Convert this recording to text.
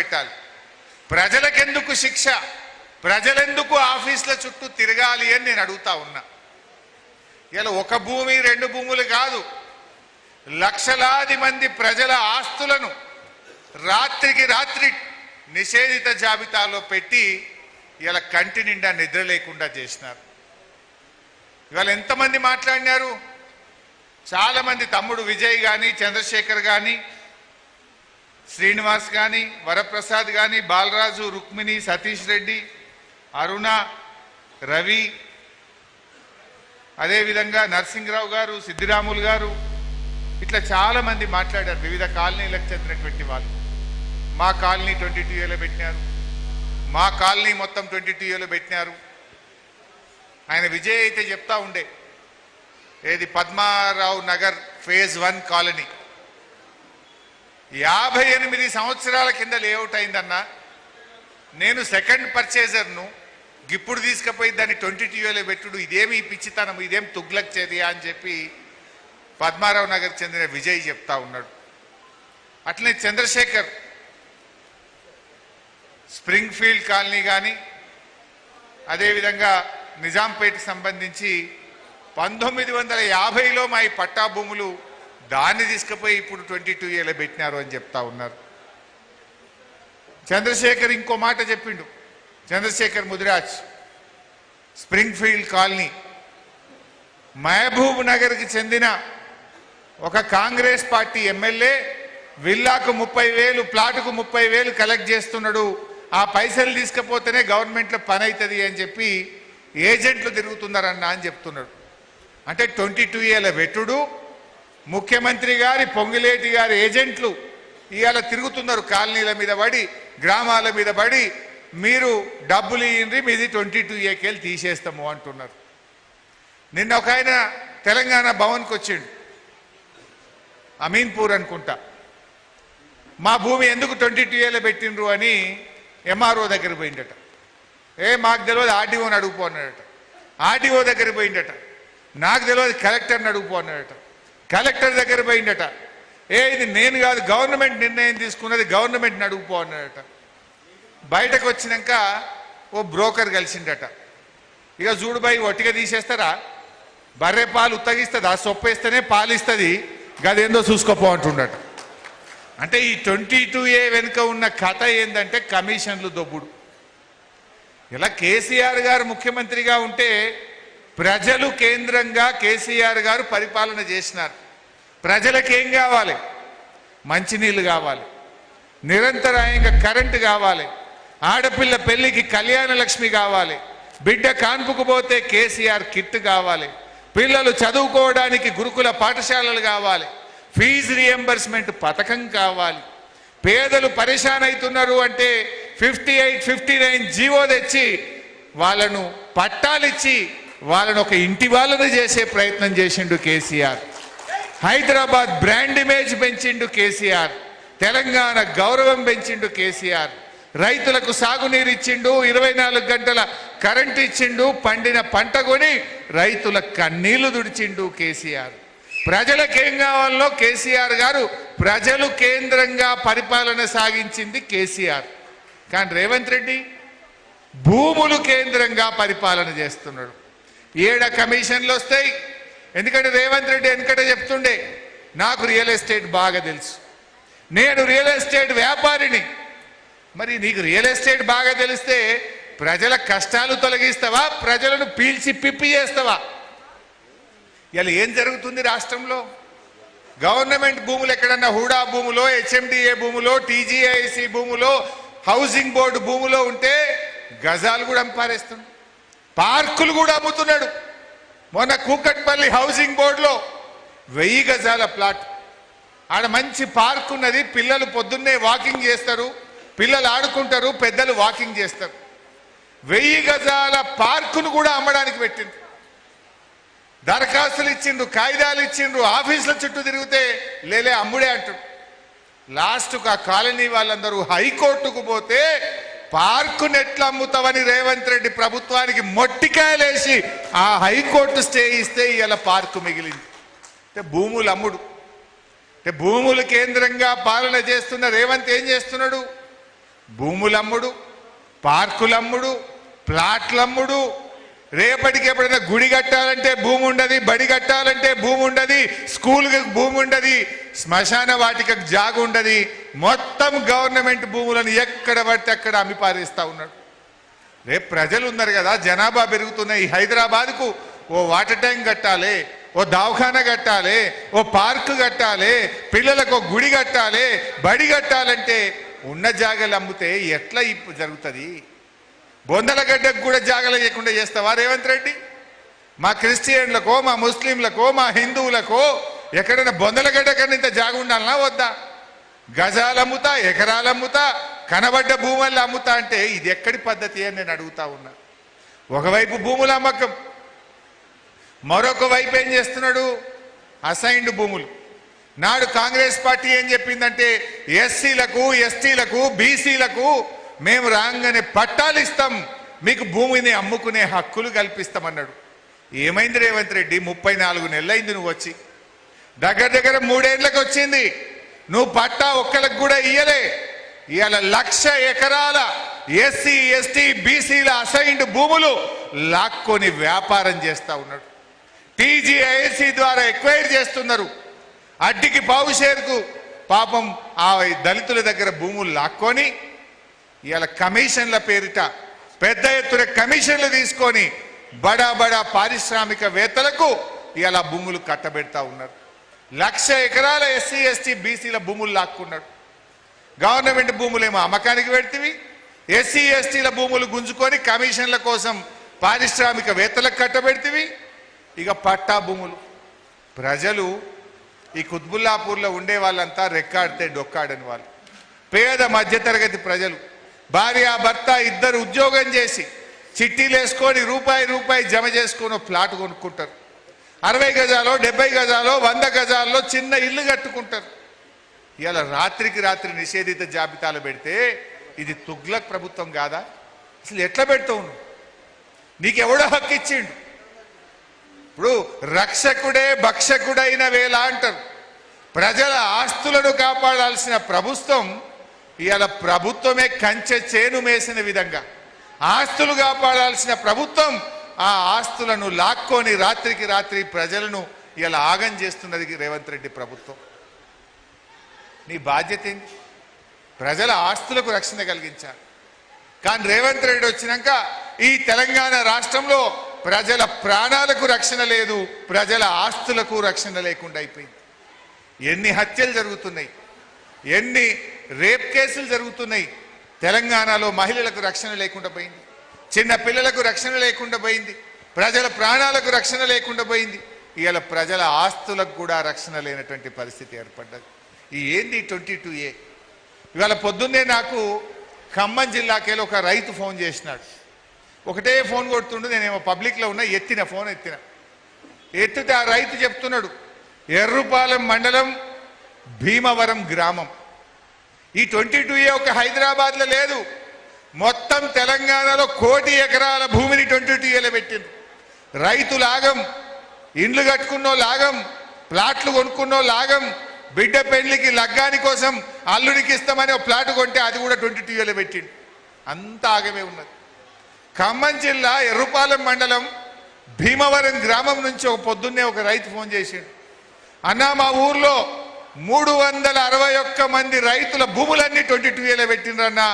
పెట్టాలి. ప్రజలకెందుకు శిక్ష, ప్రజలెందుకు ఆఫీసుల చుట్టూ తిరగాలి అని నేను అడుగుతా ఉన్నా. ఇలా ఒక భూమి రెండు భూములు కాదు, లక్షలాది మంది ప్రజల ఆస్తులను రాత్రికి రాత్రి నిషేధిత జాబితాలో పెట్టి ఇలా కంటి నిండా నిద్ర లేకుండా చేసినారు. ఇవాళ ఎంతమంది మాట్లాడినారు? చాలామంది, తమ్ముడు విజయ్ కానీ, చంద్రశేఖర్ కానీ, శ్రీనివాస్ కానీ, వరప్రసాద్ కానీ, బాలరాజు, రుక్మిణి, సతీష్ రెడ్డి, అరుణ, రవి, అదేవిధంగా నరసింహరావు గారు, సిద్ధిరాములు గారు, ఇట్లా చాలామంది మాట్లాడారు. వివిధ కాలనీలకు చెందినటువంటి వాళ్ళు. మా కాలనీ 22Aలో పెట్టినారు, మా కాలనీ మొత్తం 22Aలో పెట్టినారు. ఆయన విజయ్ అయితే చెప్తా ఉండే, ఏది పద్మారావు నగర్ ఫేజ్ 1 కాలనీ 58 సంవత్సరాల కింద లేఅవుట్ అయిందన్నా. నేను సెకండ్ పర్చేజర్ను, ఇప్పుడు తీసుకుపోయి దాన్ని 22Aలో పెట్టుడు, ఇదేమి పిచ్చితనం, ఇదేం తుగ్లక్ చర్య అని చెప్పి పద్మారావు నగర్ చెందిన విజయ్ చెప్తా ఉన్నాడు. అట్లనే చంద్రశేఖర్ స్ప్రింగ్ ఫీల్డ్ కాలనీ కానీ, అదేవిధంగా నిజాంపేటకు సంబంధించి 1950లో మా ఈ పట్టా భూములు దాన్ని తీసుకుపోయి ఇప్పుడు 22Aలో పెట్టినారు అని చెప్తా ఉన్నారు. చంద్రశేఖర్ ఇంకో మాట చెప్పిండు. Chandrashekar Mudiraj spring field colony మహబూబ్ నగర్కి చెందిన ఒక కాంగ్రెస్ పార్టీ ఎమ్మెల్యే విల్లాకు 30,000, ప్లాటుకు 30,000 కలెక్ట్ చేస్తున్నాడు. ఆ పైసలు తీసుకపోతేనే గవర్నమెంట్లో పని అవుతుంది అని చెప్పి ఏజెంట్లు తిరుగుతున్నారన్న అని చెప్తున్నాడు. అంటే 22Aలో పెట్టుడు, ముఖ్యమంత్రి గారి, పొంగిలేటి గారి ఏజెంట్లు ఇవాళ తిరుగుతున్నారు కాలనీల మీద పడి, గ్రామాల మీద పడి, మీరు డబ్బులు ఇయ్యండి, మీది 22Aకి వెళ్ళి తీసేస్తాము అంటున్నారు. నిన్న ఒక ఆయన తెలంగాణ భవన్కి వచ్చిండు, అమీన్పూర్ అనుకుంటా. మా భూమి ఎందుకు 22Aలో పెట్టిండ్రు అని ఎంఆర్ఓ దగ్గర పోయిండట. మాకు తెలియదు, ఆర్డీఓని అడుగుపో అన్నాడట. ఆర్డీఓ దగ్గర పోయిండట. నాకు తెలియదు, కలెక్టర్ని అడుగుపో అన్నాడట. కలెక్టర్ దగ్గర పోయిండట. ఇది నేను కాదు, గవర్నమెంట్ నిర్ణయం తీసుకున్నది, గవర్నమెంట్ని అడుగుపో అన్నాడట. బయటకు వచ్చినాక ఓ బ్రోకర్ కలిసిండట. ఇక చూడుబాయి, ఒట్టిగా తీసేస్తారా? బర్రె పాలు ఉత్తగిస్తుందా? సొప్పేస్తేనే పాలు ఇస్తుంది, గదేందో చూసుకోపో అంటుండట. అంటే ఈ 22A వెనుక ఉన్న కథ ఏంటంటే కమిషన్లు దొబ్బుడు. ఇలా కేసీఆర్ గారు ముఖ్యమంత్రిగా ఉంటే ప్రజలు కేంద్రంగా కేసీఆర్ గారు పరిపాలన చేసినారు. ప్రజలకు ఏం కావాలి? మంచినీళ్ళు కావాలి, నిరంతరాయంగా కరెంటు కావాలి, ఆడపిల్ల పెళ్లికి కళ్యాణ లక్ష్మి కావాలి, బిడ్డ కాన్పుకు పోతే కేసీఆర్ కిట్ కావాలి, పిల్లలు చదువుకోవడానికి గురుకుల పాఠశాలలు కావాలి, ఫీజు రియంబర్స్మెంట్ పథకం కావాలి. పేదలు పరేషాన్ అవుతున్నారు అంటే 58, 59 జీవో తెచ్చి వాళ్ళను పట్టాలిచ్చి వాళ్ళను ఒక ఇంటి వాళ్ళను చేసే ప్రయత్నం చేసిండు కేసీఆర్. హైదరాబాద్ బ్రాండ్ ఇమేజ్ పెంచిండు కేసీఆర్. తెలంగాణ గౌరవం పెంచిండు కేసీఆర్. రైతులకు సాగునీరు ఇచ్చిండు, 24 గంటల కరెంటు ఇచ్చిండు, పండిన పంట కొని రైతుల కన్నీళ్లు దుడిచిండు కేసీఆర్. ప్రజలకేం కావాలో కేసీఆర్ గారు ప్రజలు కేంద్రంగా పరిపాలన సాగించింది కేసీఆర్. కానీ రేవంత్ రెడ్డి భూములు కేంద్రంగా పరిపాలన చేస్తున్నాడు. 7 కమిషన్లు వస్తాయి. ఎందుకంటే రేవంత్ రెడ్డి వెనకట చెప్తుండే, నాకు రియల్ ఎస్టేట్ బాగా తెలుసు, నేను రియల్ ఎస్టేట్ వ్యాపారిని. మరి నీకు రియల్ ఎస్టేట్ బాగా తెలిస్తే ప్రజల కష్టాలు తొలగిస్తావా, ప్రజలను పీల్చి పిప్పి చేస్తావా? ఇలా ఏం జరుగుతుంది రాష్ట్రంలో? గవర్నమెంట్ భూములు ఎక్కడన్నా హూడా భూములో, హెచ్ఎండిఏ భూములో, టీజీఐసి భూములో, హౌసింగ్ బోర్డు భూములో ఉంటే గజాలు కూడా పారేస్తున్నాడు, పార్కులు కూడా అమ్ముతున్నాడు. మొన్న కూకట్పల్లి హౌసింగ్ బోర్డులో 1000 గజాల ప్లాట్, ఆడ మంచి పార్క్ ఉన్నది, పిల్లలు పొద్దున్నే వాకింగ్ చేస్తారు, పిల్లలు ఆడుకుంటారు, పెద్దలు వాకింగ్ చేస్తారు. 1000 గజాల పార్కును కూడా అమ్మడానికి పెట్టింది. దరఖాస్తులు ఇచ్చిండ్రు, కాగితాలు ఇచ్చిండ్రు, ఆఫీసుల చుట్టూ తిరిగితే లేలే అమ్ముడే అంటాడు. లాస్ట్కు ఆ కాలనీ వాళ్ళందరూ హైకోర్టుకు పోతే పార్కును ఎట్లా అమ్ముతావని రేవంత్ రెడ్డి ప్రభుత్వానికి మొట్టికాయలేసి ఆ హైకోర్టు స్టే ఇస్తే ఇలా పార్కు మిగిలింది. అంటే భూములు అమ్ముడు. అంటే భూములు కేంద్రంగా పాలన చేస్తున్న రేవంత్ ఏం చేస్తున్నాడు? భూములమ్ముడు, పార్కులమ్ముడు, ప్లాట్లమ్ముడు. రేపటికి ఎప్పుడైనా గుడి కట్టాలంటే భూమి ఉండదు, బడి కట్టాలంటే భూమి ఉండదు, స్కూల్కి భూమి ఉండదు, శ్మశాన వాటికకు జాగు ఉండదు. మొత్తం గవర్నమెంట్ భూములను ఎక్కడ పడితే అక్కడ అమ్మి పారేస్తా ఉన్నాడు. రేపు ప్రజలు ఉన్నారు కదా, జనాభా పెరుగుతున్నాయి. హైదరాబాద్కు ఓ వాటర్ ట్యాంక్ కట్టాలి, ఓ దవాఖానా కట్టాలి, ఓ పార్కు కట్టాలి, పిల్లలకు ఒక గుడి కట్టాలి, బడి కట్టాలంటే ఉన్న జాగలు అమ్మితే ఎట్లా ఇప్పుడు జరుగుతుంది? బొందలగడ్డకు కూడా జాగలు లేకుండా చేస్తావా రేవంత్ రెడ్డి? మా క్రిస్టియన్లకో, మా ముస్లింలకో, మా హిందువులకో ఎక్కడైనా బొందలగడ్డ కన్నా ఇంత జాగ ఉండాలన్నా వద్దా? గజాలు అమ్ముతా, ఎకరాలు అమ్ముతా, కనబడ్డ భూములు అమ్ముతా అంటే ఇది ఎక్కడి పద్ధతి అని నేను అడుగుతా ఉన్నా. ఒకవైపు భూముల అమ్మకం, మరొక వైపు ఏం చేస్తున్నాడు? అసైన్డ్ భూములు. నాడు కాంగ్రెస్ పార్టీ ఏం చెప్పిందంటే ఎస్సీలకు, ఎస్టీలకు, బీసీలకు మేము రాగానే పట్టాలు ఇస్తాం, మీకు భూమిని అమ్ముకునే హక్కులు కల్పిస్తామన్నాడు. ఏమైంది రేవంత్ రెడ్డి? 34 నెలలైంది నువ్వు వచ్చి, దగ్గర దగ్గర 3 ఏళ్ళకి వచ్చింది. నువ్వు పట్టా ఒక్కరికి కూడా ఇయ్యలే. ఇవాళ 1,00,000 ఎకరాల ఎస్సీ, ఎస్టీ, బీసీల అసైన్డ్ భూములు లాక్కొని వ్యాపారం చేస్తా ఉన్నాడు. టీజీఐఎస్సీ ద్వారా ఎక్వైర్ చేస్తున్నారు. అడ్డికి పావు షేరుకు పాపం ఆ దళితుల దగ్గర భూములు లాక్కొని ఇవాళ కమిషన్ల పేరిట పెద్ద ఎత్తున కమిషన్లు తీసుకొని బడా బడా పారిశ్రామికవేత్తలకు ఇవాళ భూములు కట్టబెడతా ఉన్నారు. 1,00,000 ఎకరాల ఎస్సీ, ఎస్టీ, బీసీల భూములు లాక్కున్నాడు. గవర్నమెంట్ భూములేమో అమ్మకానికి పెడితివి, ఎస్సీ, ఎస్టీల భూములు గుంజుకొని కమిషన్ల కోసం పారిశ్రామికవేత్తలకు కట్టబెడితివి. ఇక పట్టా భూములు. ప్రజలు ఈ కుత్బుల్లాపూర్లో ఉండే వాళ్ళంతా రెక్కాడితే డొక్కాడని వాళ్ళు, పేద మధ్యతరగతి ప్రజలు. భార్య భర్త ఇద్దరు ఉద్యోగం చేసి చిట్టీలు వేసుకొని రూపాయి జమ చేసుకొని ప్లాట్ కొనుక్కుంటారు. 60 గజాలో, 70 గజాలో, 100 గజాల్లో చిన్న ఇల్లు కట్టుకుంటారు. ఇలా రాత్రికి రాత్రి నిషేధిత జాబితాలు పెడితే ఇది తుగ్లక్ ప్రభుత్వం కాదా? అసలు ఎట్లా పెడతావు నువ్వు? నీకెవడో హక్కు ఇచ్చిండు? ఇప్పుడు రక్షకుడే భక్షకుడైన వేళ అంటారు. ప్రజల ఆస్తులను కాపాడాల్సిన ప్రభుత్వం ఇవాళ ప్రభుత్వమే కంచె చేను మేసిన విధంగా ఆస్తులు కాపాడాల్సిన ప్రభుత్వం ఆ ఆస్తులను లాక్కొని రాత్రికి రాత్రి ప్రజలను ఇలా ఆగం చేస్తున్నది రేవంత్ రెడ్డి ప్రభుత్వం. నీ బాధ్యత ఏంటి? ప్రజల ఆస్తులకు రక్షణ కలిగించాలి. కానీ రేవంత్ రెడ్డి వచ్చినాక ఈ తెలంగాణ రాష్ట్రంలో ప్రజల ప్రాణాలకు రక్షణ లేదు, ప్రజల ఆస్తులకు రక్షణ లేకుండా అయిపోయింది. ఎన్ని హత్యలు జరుగుతున్నాయి, ఎన్ని రేప్ కేసులు జరుగుతున్నాయి. తెలంగాణలో మహిళలకు రక్షణ లేకుండా పోయింది, చిన్న పిల్లలకు రక్షణ లేకుండా పోయింది, ప్రజల ప్రాణాలకు రక్షణ లేకుండా పోయింది. ఇవాళ ప్రజల ఆస్తులకు కూడా రక్షణ లేనటువంటి పరిస్థితి ఏర్పడ్డది. ఈ ఏంది 22A? ఇవాళ పొద్దున్నే నాకు ఖమ్మం జిల్లాకేలో ఒక రైతు ఫోన్ చేసినాడు. ఒకటే ఫోన్ కొడుతుండు, నేనేమో పబ్లిక్లో ఉన్నా, ఫోన్ ఎత్తితే ఆ రైతు చెప్తున్నాడు, ఎర్రుపాలెం మండలం భీమవరం గ్రామం. ఈ 22A ఒక హైదరాబాద్లో లేదు, మొత్తం తెలంగాణలో 1 కోటి ఎకరాల భూమిని 22Aలో పెట్టింది. రైతు లాగం, ఇండ్లు కట్టుకున్నో లాగం, ప్లాట్లు కొనుక్కున్నో లాగం, బిడ్డ పెళ్లికి లగ్గాని కోసం అల్లుడికి ఇస్తామని ఒక ప్లాట్ కొంటే అది కూడా 22Aలో పెట్టిండు. అంత ఆగమే ఉన్నది. ఖమ్మం జిల్లా ఎర్రుపాలెం మండలం భీమవరం గ్రామం నుంచి పొద్దున్నే ఒక రైతు ఫోన్ చేసిండు, అన్నా మా ఊర్లో 361 మంది రైతుల భూములన్నీ 22Aలో పెట్టిండ్రన్నా,